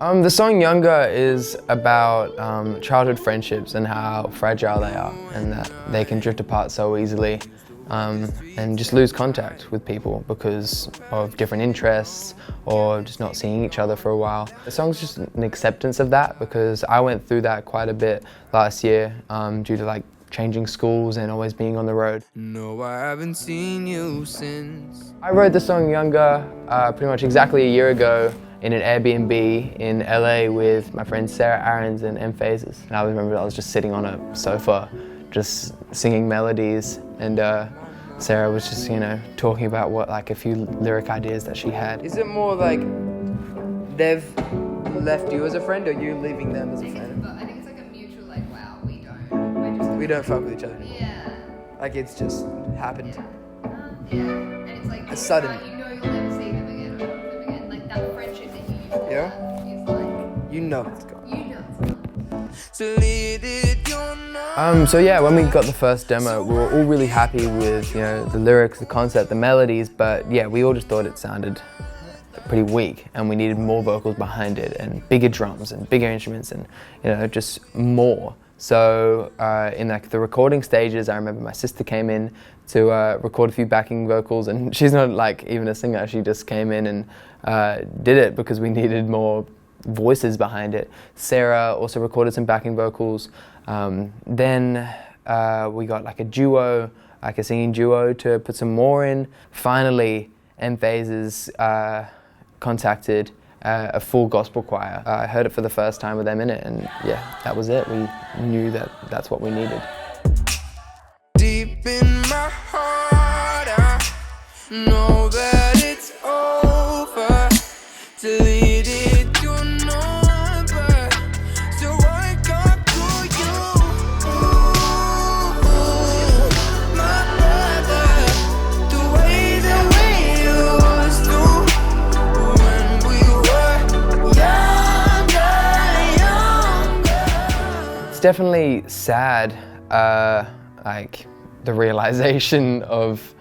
The song Younger is about childhood friendships and how fragile they are and that they can drift apart so easily and just lose contact with people because of different interests or just not seeing each other for a while. The song's just an acceptance of that because I went through that quite a bit last year due to changing schools and always being on the road. No, I haven't seen you since. I wrote the song Younger pretty much exactly a year ago in an Airbnb in LA with my friends Sarah Aarons and M Phases. And I remember I was just sitting on a sofa, just singing melodies, and Sarah was just, talking about what a few lyric ideas that she had. Is it more like they've left you as a friend or you leaving them as a friend? But I think it's a mutual wow, We don't fuck with each other anymore. Yeah. It's just happened. Yeah. And it's A sudden. You know you'll never see them again or talk to them again. That friendship that you used to Yeah? have is You know it's gone. you know it's gone. So yeah, when we got the first demo, we were all really happy with the lyrics, the concept, the melodies, but yeah, we all just thought it sounded pretty weak and we needed more vocals behind it and bigger drums and bigger instruments and just more. So in the recording stages, I remember my sister came in to record a few backing vocals, and she's not even a singer, she just came in and did it because we needed more voices behind it. Sarah also recorded some backing vocals. Then we got a duo, a singing duo to put some more in. Finally, M Phases contacted a full gospel choir. I heard it for the first time with them in it, and yeah, that was it. We knew that that's what we needed. Deep in my heart, I know that it's over. Delete it, do number, so I got to you. My brother, the way that we used to when we were younger. It's definitely sad, the realization of,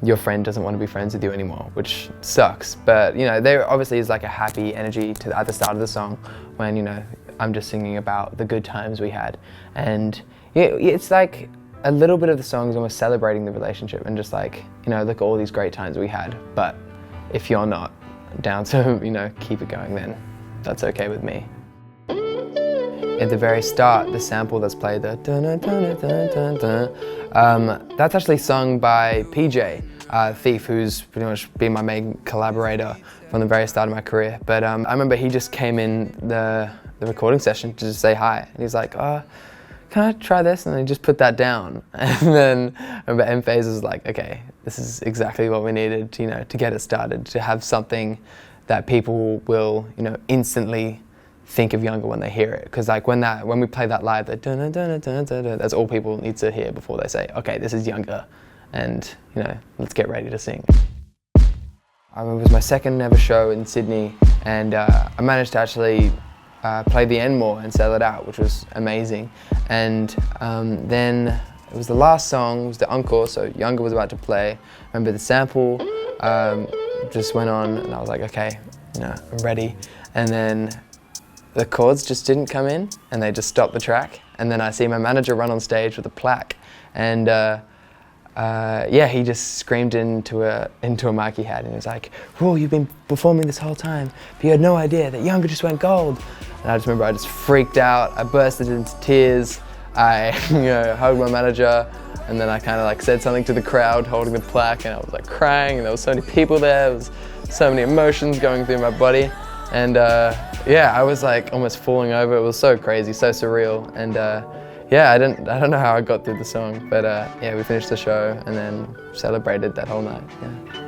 your friend doesn't want to be friends with you anymore, which sucks. But, there obviously is a happy energy at the start of the song when, I'm just singing about the good times we had. And yeah, it's a little bit of the song is almost celebrating the relationship and just look at all these great times we had. But if you're not down to, keep it going, then that's okay with me. At the very start, the sample that's played, the that's actually sung by PJ Thief, who's pretty much been my main collaborator from the very start of my career. But I remember he just came in the recording session to just say hi. And he's like, can I try this? And then he just put that down. And then I remember M Phases was like, okay, this is exactly what we needed, to get it started, to have something that people will, instantly think of Younger when they hear it, because when we play that live, that's all people need to hear before they say, okay, this is Younger, and let's get ready to sing. I remember it was my second ever show in Sydney, and I managed to actually play the end more and sell it out, which was amazing. And then it was the last song, it was the encore, so Younger was about to play. I remember the sample just went on, and I was like, okay, I'm ready. And then the chords just didn't come in, and they just stopped the track. And then I see my manager run on stage with a plaque, and he just screamed into a mic he had, and he was like, "Ruel, you've been performing this whole time, but you had no idea that Younger just went gold." And I just remember I just freaked out. I bursted into tears. I hugged my manager, and then I kind of said something to the crowd holding the plaque, and I was crying, and there was so many people there. There was so many emotions going through my body. And I was almost falling over. It was so crazy, so surreal. And I don't know how I got through the song, but we finished the show and then celebrated that whole night. Yeah.